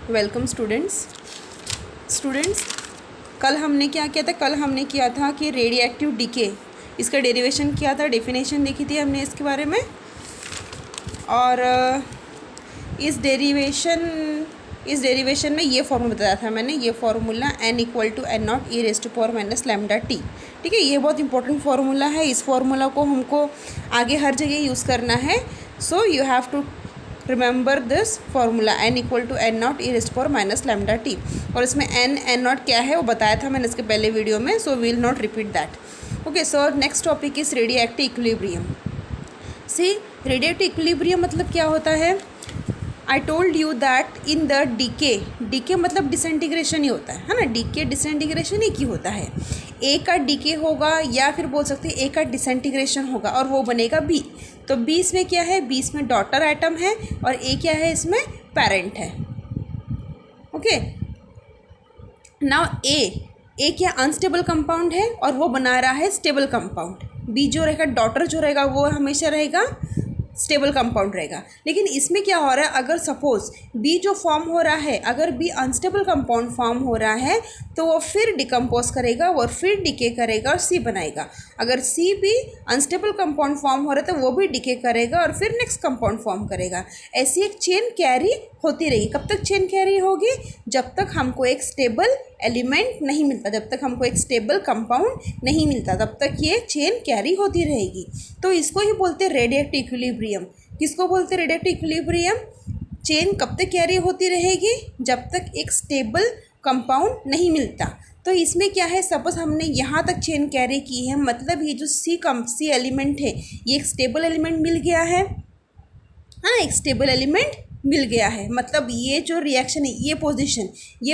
Welcome students कल हमने क्या किया था? कल हमने किया था कि रेडियोएक्टिव डीके, इसका डेरिवेशन किया था, डेफिनेशन देखी थी हमने इसके बारे में। और इस डेरिवेशन में ये फॉर्मूला बताया था मैंने, ये formula n = n0 e⁻⁻ t। ठीक है, ये बहुत इंपॉर्टेंट फार्मूला है। इस फार्मूला को हमको आगे हर जगह यूज़ करना है। So you have to remember this formula n = n0 e⁻⁻t। और इसमें n0 क्या है वो बताया था मैंने इसके पहले वीडियो में, so we will not repeat that. Okay, so next topic is radioactive equilibrium. See, radioactive equilibrium मतलब क्या होता है? I told you that in the decay मतलब डिसइंटीग्रेशन ही होता है ना। डीके डिसइंटीग्रेशन एक ही होता है। ए का डीके होगा या फिर बोल सकते हैं ए का डिसइंटीग्रेशन होगा और वो बनेगा बी। तो बी इसमें क्या है? बी इसमें डॉटर एटम है और ए क्या है? इसमें पेरेंट है। ओके, नाउ ए क्या अनस्टेबल कंपाउंड है और वो बना रहा है स्टेबल कंपाउंड। बी जो रहेगा, डॉटर जो रहेगा, वो हमेशा रहेगा स्टेबल कंपाउंड रहेगा। लेकिन इसमें क्या हो रहा है? अगर सपोज बी जो फॉर्म हो रहा है, अगर बी अनस्टेबल कंपाउंड फॉर्म हो रहा है तो वो फिर डिकम्पोज करेगा और फिर डिके करेगा और सी बनाएगा। अगर सी भी अनस्टेबल कंपाउंड फॉर्म हो रहा है तो वो भी डिके करेगा और फिर नेक्स्ट कंपाउंड फॉर्म करेगा। ऐसी एक चेन कैरी होती रहेगी। कब तक चेन कैरी होगी? जब तक हमको एक स्टेबल एलिमेंट नहीं मिलता, जब तक हमको एक स्टेबल कंपाउंड नहीं मिलता, तब तक ये चेन कैरी होती रहेगी। तो इसको ही बोलते हैं रेडियोएक्टिव इक्विलिब्रियम। किसको बोलते हैं रेडियोएक्टिव इक्विलिब्रियम? चेन कब तक कैरी होती रहेगी? जब तक एक स्टेबल कंपाउंड नहीं मिलता। तो इसमें क्या है? सपोज हमने यहाँ तक चेन कैरी की है, मतलब ये जो सी एलिमेंट है ये एक स्टेबल एलिमेंट मिल गया है। हाँ, एक स्टेबल एलिमेंट मिल गया है, मतलब ये जो रिएक्शन है, ये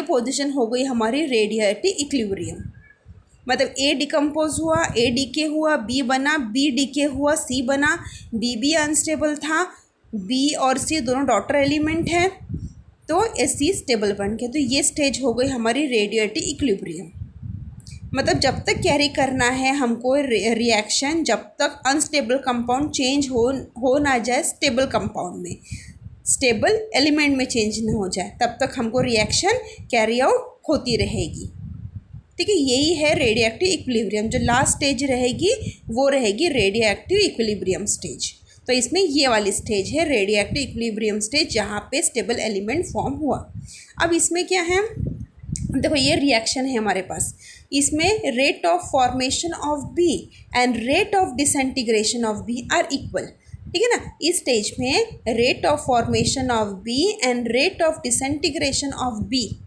पोजीशन हो गई हमारी रेडियोएक्टिव इक्विलिब्रियम। मतलब ए डिकम्पोज हुआ, ए डीके हुआ, बी बना, बी डीके हुआ, सी बना, बी भी अनस्टेबल था, बी और सी दोनों डॉटर एलिमेंट हैं, तो सी स्टेबल बन गया। तो ये स्टेज हो गई हमारी रेडियोएक्टिव इक्विलिब्रियम। मतलब जब तक कैरी करना है हमको रिएक्शन, जब तक अनस्टेबल कंपाउंड चेंज हो ना जाए स्टेबल कंपाउंड में, स्टेबल एलिमेंट में चेंज ना हो जाए, तब तक हमको रिएक्शन कैरी आउट होती रहेगी। ठीक है, यही है रेडियोएक्टिव इक्विलिब्रियम। जो लास्ट स्टेज रहेगी वो रहेगी रेडियोएक्टिव इक्विलिब्रियम स्टेज। तो इसमें ये वाली स्टेज है रेडियोएक्टिव इक्विलिब्रियम स्टेज, जहाँ पे स्टेबल एलिमेंट फॉर्म हुआ। अब इसमें क्या है? देखो, ये रिएक्शन है हमारे पास। इसमें rate of formation of B and rate of disintegration of B are equal. ठीक है ना। इस स्टेज में rate of formation of B and rate of disintegration of B,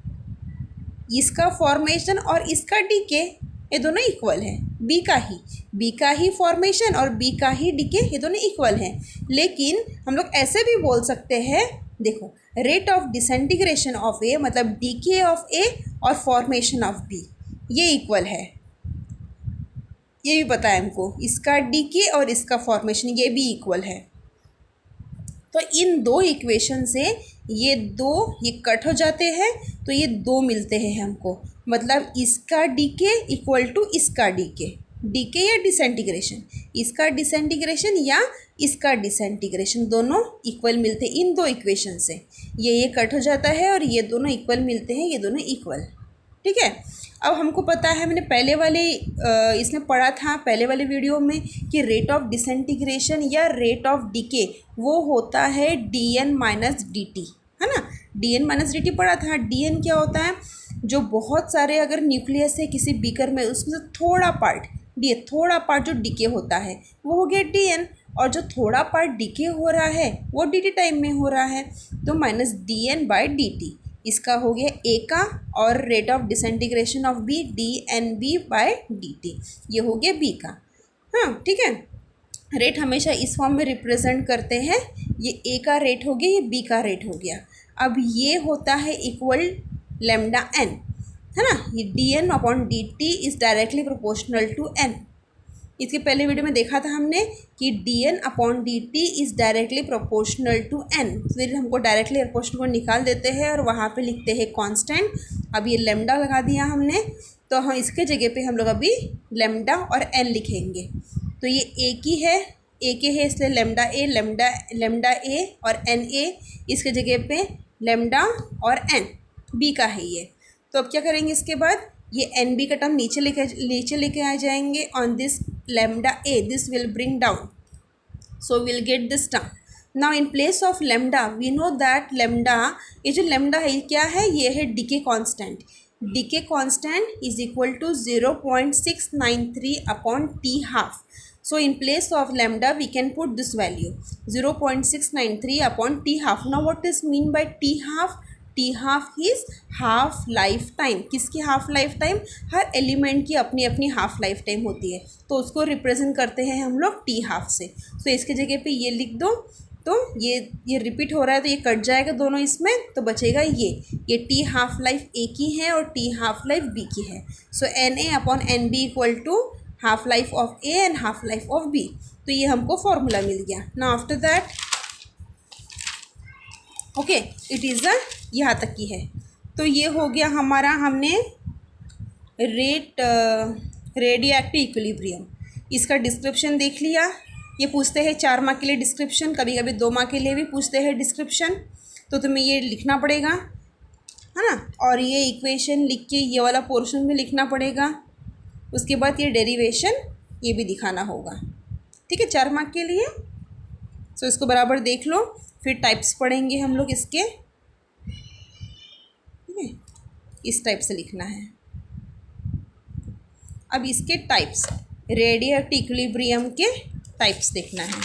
इसका फॉर्मेशन और इसका डीके, ये दोनों इक्वल है। बी का ही फॉर्मेशन और बी का ही डीके, ये दोनों इक्वल हैं। लेकिन हम लोग ऐसे भी बोल सकते हैं, देखो, रेट ऑफ डिसइंटीग्रेशन ऑफ ए मतलब डीके ऑफ ए और फॉर्मेशन ऑफ बी, ये इक्वल है। ये भी पता है हमको, इसका डीके और इसका फॉर्मेशन ये भी इक्वल है। तो इन दो इक्वेशन से ये कट हो जाते हैं, तो ये दो मिलते हैं हमको। मतलब इसका डीके इक्वल टू इसका डीके या डिसइंटीग्रेशन, इसका डिसइंटीग्रेशन या इसका डिसइंटीग्रेशन, दोनों इक्वल मिलते हैं इन दो इक्वेशन से। ये कट हो जाता है और ये दोनों इक्वल मिलते हैं, ये दोनों इक्वल। ठीक है। अब हमको पता है, मैंने पहले वाले इसमें पढ़ा था पहले वाले वीडियो में कि रेट ऑफ डिसइंटीग्रेशन या रेट ऑफ डीके वो होता है dn माइनस dt, है ना। dn माइनस dt पढ़ा था। dn क्या होता है? जो बहुत सारे अगर न्यूक्लियस है किसी बीकर में, उसमें से थोड़ा पार्ट जो डीके होता है वो हो गया dn, और जो थोड़ा पार्ट डीके हो रहा है वो dt टाइम में हो रहा है, तो माइनस dn/dt। इसका हो गया ए का, और rate of disintegration of B dnb/dt, ये हो गया बी का। हाँ, ठीक है। रेट हमेशा इस फॉर्म में रिप्रेजेंट करते हैं। ये ए का रेट हो गया, ये बी का रेट हो गया। अब ये होता है इक्वल लैम्डा n, है ना। ये dn/dt is directly proportional to n। इसके पहले वीडियो में देखा था हमने कि dn/dt is directly proportional to n। फिर हमको डायरेक्टली प्रोपोर्शनल को निकाल देते हैं और वहाँ पे लिखते हैं कांस्टेंट। अब ये लैम्डा लगा दिया हमने, तो हम इसके जगह पे हम लोग अभी लैम्डा और n लिखेंगे। तो ये एक ही है इसलिए लैम्डा ए और n a, इसके जगह पे लेमडा और एन, बी का है ये। तो अब क्या करेंगे इसके बाद, ये एन बी का टर्म नीचे लेके आ जाएंगे on this lambda A, this will bring down, so we'll get this term. Now in place of lambda we know that lambda, ये जो lambda है क्या है, ये है decay constant. Decay constant is equal to 0.693 upon t half. So in place of lambda we can put this value 0.693 upon t half. Now what is mean by t half? T half is half life time. किसकी half life time? हर element की अपनी अपनी half life time होती है, तो उसको represent करते हैं हम लोग टी हाफ से. सो इसके जगह पे ये लिख दो. तो ये रिपीट हो रहा है तो ये कट जाएगा दोनों इसमें, तो बचेगा ये टी हाफ लाइफ ए की है और टी हाफ लाइफ बी की है. So N A upon N B equal to half life of A and half life of B. तो ये हमको फॉर्मूला मिल गया. Now after that okay, it is uh यहाँ तक की है. तो ये हो गया हमारा, हमने रेडियो एक्टिव इक्विलिब्रियम, इसका डिस्क्रिप्शन देख लिया. ये पूछते हैं 4 मार्क के लिए डिस्क्रिप्शन, कभी कभी 2 मार्क के लिए भी पूछते हैं डिस्क्रिप्शन, तो तुम्हें ये लिखना पड़ेगा, है ना. और ये इक्वेशन लिख के ये वाला पोर्शन भी लिखना पड़ेगा. उसके बाद ये डेरिवेशन ये भी दिखाना होगा. ठीक है, 4 मार्क के लिए. सो इसको बराबर देख लो. फिर टाइप्स पढ़ेंगे हम लोग इसके. ठीक है, इस टाइप से लिखना है. अब इसके टाइप्स, रेडियोएक्टिव इक्विलिब्रियम के टाइप्स देखना है.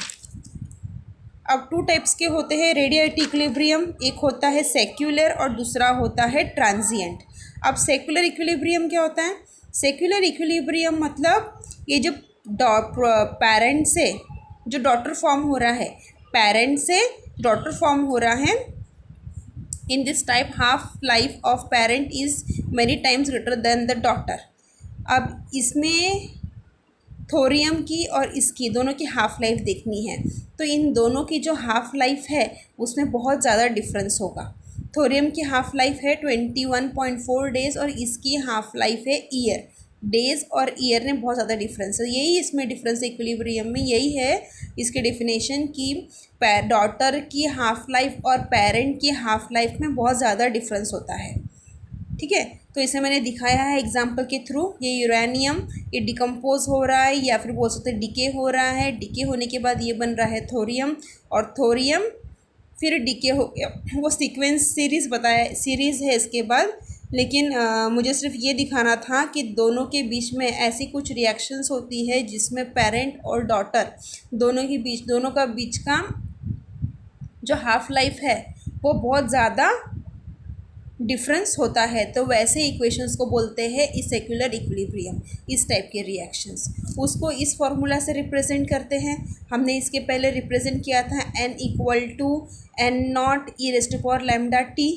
अब 2 टाइप्स के होते हैं रेडियोएक्टिव इक्विलिब्रियम. एक होता है सेक्युलर और दूसरा होता है ट्रांजिएंट. अब सेक्युलर इक्विलिब्रियम क्या होता है? सेक्युलर इक्विलिब्रियम मतलब ये जो पेरेंट से जो डॉटर फॉर्म हो रहा है, पेरेंट से डॉटर फॉर्म हो रहा है. In this type half life of parent is many times greater than the daughter. अब इसमें थोरियम की और इसकी दोनों की हाफ लाइफ देखनी है. तो इन दोनों की जो हाफ लाइफ है उसमें बहुत ज़्यादा डिफरेंस होगा. थोरियम की हाफ लाइफ है 21.4 डेज़ और इसकी हाफ लाइफ है ईयर. डेज़ और ईयर में बहुत ज़्यादा डिफरेंस है. यही इसमें डिफरेंस है इक्विलिब्रियम में. यही है इसके डेफिनेशन की डॉटर की हाफ लाइफ और पेरेंट की हाफ लाइफ में बहुत ज़्यादा डिफरेंस होता है. ठीक है, तो इसे मैंने दिखाया है एग्जाम्पल के थ्रू. ये यूरेनियम ये डिकम्पोज हो रहा है या फिर बोल सकते हैं डिके हो रहा है. डिके होने के बाद ये बन रहा है थोरियम, और थोरियम फिर डिके हो गया. वो सीक्वेंस सीरीज़ है इसके बाद. लेकिन मुझे सिर्फ ये दिखाना था कि दोनों के बीच में ऐसी कुछ रिएक्शंस होती है जिसमें पेरेंट और डॉटर दोनों का बीच का जो हाफ लाइफ है वो बहुत ज़्यादा डिफरेंस होता है. तो वैसे इक्वेशंस को बोलते हैं इसेक्युलर इक्विलिब्रियम. इस टाइप के रिएक्शंस उसको इस फॉर्मूला से रिप्रेजेंट करते हैं. हमने इसके पहले रिप्रेजेंट किया था n equal to n naught e raise to power lambda t.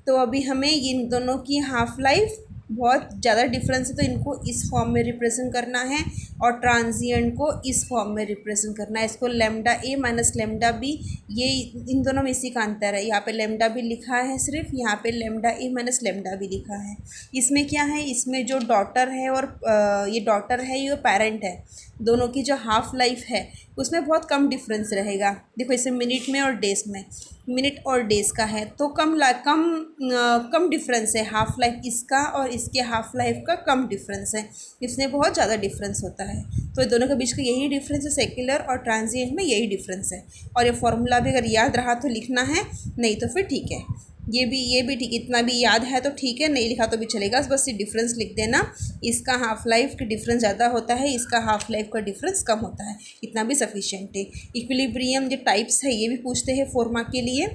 तो अभी हमें इन दोनों की हाफ लाइफ बहुत ज़्यादा डिफरेंस है, तो इनको इस फॉर्म में रिप्रेजेंट करना है और ट्रांजिएंट को इस फॉर्म में रिप्रेजेंट करना है. इसको लैम्डा ए माइनस लैम्डा बी, ये इन दोनों में इसी का अंतर है. यहाँ पे लैम्डा बी लिखा है सिर्फ, यहाँ पे लैम्डा ए माइनस लैम्डा बी लिखा है. इसमें क्या है, इसमें जो डॉटर है और ये डॉटर है ये पेरेंट है, दोनों की जो हाफ लाइफ है उसमें बहुत कम डिफरेंस रहेगा. देखो इसे मिनट में और डेज में, मिनट और डेज़ का है तो कम डिफरेंस है. हाफ लाइफ इसका और इसके हाफ लाइफ का कम डिफरेंस है, इसमें बहुत ज़्यादा डिफरेंस होता है. तो दोनों के बीच का यही डिफरेंस है. सेक्युलर और ट्रांजिएंट में यही डिफरेंस है. और ये फॉर्मूला भी अगर याद रहा तो लिखना है, नहीं तो फिर ठीक है. ये भी ठीक, इतना भी याद है तो ठीक है, नहीं लिखा तो भी चलेगा. बस ये डिफरेंस लिख देना. इसका हाफ लाइफ का डिफरेंस ज़्यादा होता है, इसका हाफ लाइफ का डिफरेंस कम होता है, इतना भी सफिशिएंट है. इक्विलिब्रियम जो टाइप्स है ये भी पूछते हैं 4 मार्क के लिए.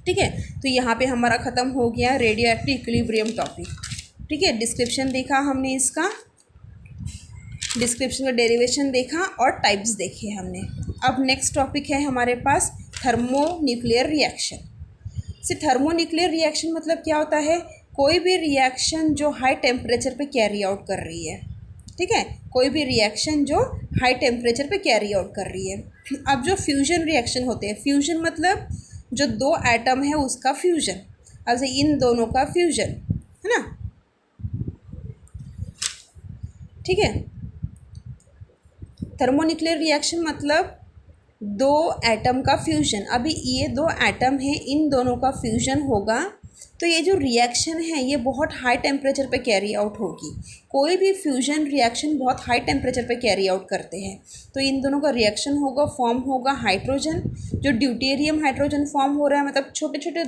ठीक है, तो यहाँ पे हमारा ख़त्म हो गया रेडियो एक्टिव इक्विलिब्रियम टॉपिक. ठीक है, डिस्क्रिप्शन देखा हमने, इसका डिस्क्रिप्शन का डेरिवेशन देखा और टाइप्स देखे हमने. अब नेक्स्ट टॉपिक है हमारे पास थर्मोन्यूक्लियर रिएक्शन. से थर्मोन्यूक्लियर रिएक्शन मतलब क्या होता है? कोई भी रिएक्शन जो हाई टेम्परेचर पे कैरी आउट कर रही है. ठीक है, कोई भी रिएक्शन जो हाई टेम्परेचर पे कैरी आउट कर रही है. अब जो फ्यूजन रिएक्शन होते हैं, फ्यूजन मतलब जो 2 एटम है उसका फ्यूजन. अब से इन दोनों का फ्यूजन है ना. ठीक है, थर्मोन्यूक्लियर रिएक्शन मतलब दो एटम का फ्यूजन, अभी ये दो एटम है, इन दोनों का फ्यूजन होगा तो ये जो रिएक्शन है ये बहुत हाई टेम्परेचर पे कैरी आउट होगी। कोई भी फ्यूजन रिएक्शन बहुत हाई टेम्परेचर पे कैरी आउट करते हैं, तो इन दोनों का रिएक्शन होगा, फॉर्म होगा हाइड्रोजन। जो ड्यूटेरियम हाइड्रोजन फॉर्म हो रहा है, मतलब छोटे छोटे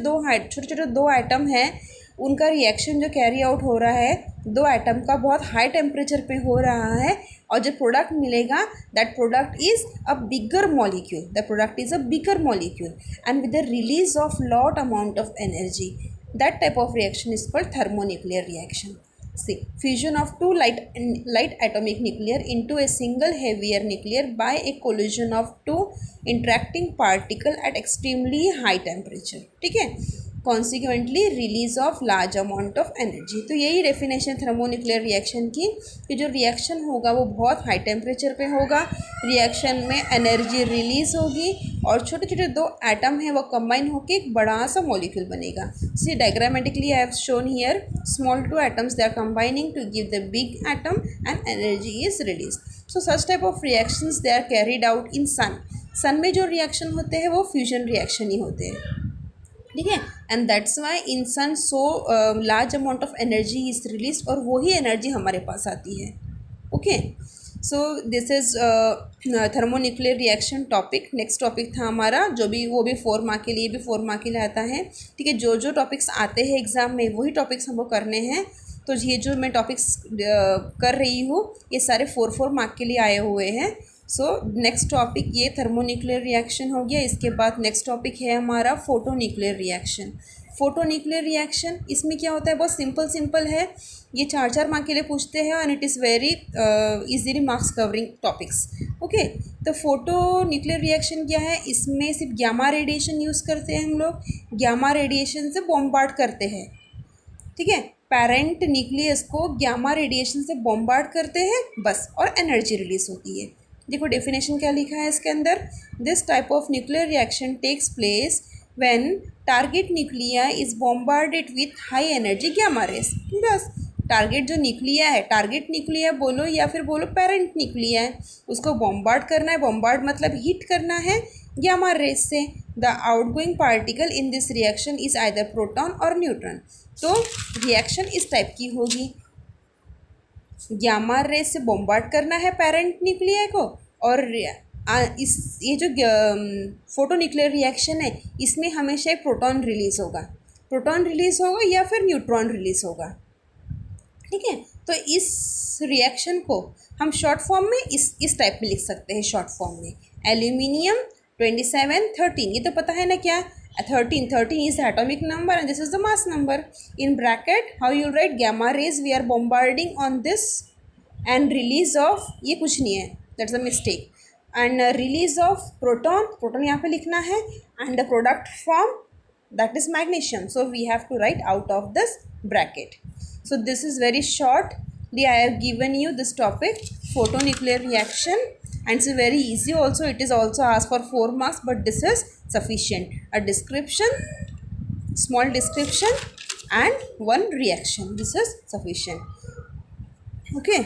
दो एटम हैं, उनका रिएक्शन जो कैरी आउट हो रहा है दो एटम का बहुत हाई टेम्परेचर पे हो रहा है, और जो प्रोडक्ट मिलेगा that product is a bigger molecule, the product is a bigger molecule and with the release of lot amount of energy. That type of reaction is called thermonuclear reaction. See, fusion of two light atomic nuclear into a single heavier nuclear by a collision of two interacting particle at extremely high temperature. ठीक है, consequently release of large amount of energy. तो यही definition thermonuclear reaction की, कि जो reaction होगा वो बहुत हाई टेम्परेचर पे होगा, रिएक्शन में एनर्जी रिलीज होगी और छोटे छोटे दो एटम हैं वो कंबाइन होकर एक बड़ा सा मॉलिक्यूल बनेगा. See diagrammatically I have shown here small two atoms, they are combining to give the big atom and energy is release. So such type of reactions they are carried out in sun. Sun में जो reaction होते हैं वो fusion reaction ही होते हैं. ठीक है, and that's why in sun so large amount of energy is release, और वही एनर्जी हमारे पास आती है. Okay, so this is thermonuclear reaction topic. Next topic था हमारा जो भी, वो भी 4 मार्क के लिए, भी 4 मार्क के लिए आता है. ठीक है, जो जो टॉपिक्स आते हैं एग्ज़ाम में वही टॉपिक्स हमको करने हैं. तो ये जो मैं टॉपिक्स कर रही हूँ ये सारे 4 मार्क के लिए आए हुए हैं. सो नेक्स्ट टॉपिक ये थर्मोन्यूक्लियर रिएक्शन हो गया. इसके बाद नेक्स्ट टॉपिक है हमारा फोटोन्यूक्लियर रिएक्शन. फोटोन्यूक्लियर रिएक्शन, इसमें क्या होता है, बहुत सिंपल है. ये 4 मार्क के लिए पूछते हैं and it is very easily marks covering topics. Okay, तो फोटोन्यूक्लियर रिएक्शन क्या है, इसमें सिर्फ गैमा रेडिएशन यूज़ करते हैं हम लोग. गैमा रेडिएशन से बॉम्बार्ड करते हैं. ठीक है, पेरेंट न्यूक्लियस को गैमा रेडिएशन से बॉम्बार्ड करते हैं बस, और एनर्जी रिलीज होती है. देखो डेफिनेशन क्या लिखा है इसके अंदर. This type of nuclear reaction takes place when target nuclei is bombarded with high energy gamma rays. बस, टारगेट जो न्यूक्लिया है, टारगेट न्यूक्लिया बोलो या फिर बोलो पेरेंट न्यूक्लिया है, उसको बॉम्बार्ड करना है. बॉम्बार्ड मतलब हीट करना है गैमा रेस से. The outgoing particle in this reaction is either proton और न्यूट्रॉन. तो रिएक्शन इस टाइप की होगी, गैमा रेस से बॉम्बार्ड करना है पेरेंट न्यूक्लिया को, और इस ये जो फोटोन्यूक्लियर रिएक्शन है इसमें हमेशा एक प्रोटॉन रिलीज़ होगा या फिर न्यूट्रॉन रिलीज़ होगा. ठीक है, तो इस रिएक्शन को हम शॉर्ट फॉर्म में इस टाइप में लिख सकते हैं. शॉर्ट फॉर्म में एल्यूमिनियम 2713, ये तो पता है ना क्या, 13 is the atomic number and this is the mass number. In bracket how you write gamma rays we are bombarding on this and release of, ये कुछ नहीं है, that's a mistake. And release of proton यहाँ पे लिखना है, and the product form that is magnesium, so we have to write out of this bracket. So this is very shortly I have given you this topic, photonuclear reaction, and it's very easy also. It is also asked for 4 marks, but this is sufficient. A description, small description and one reaction, this is sufficient. Okay.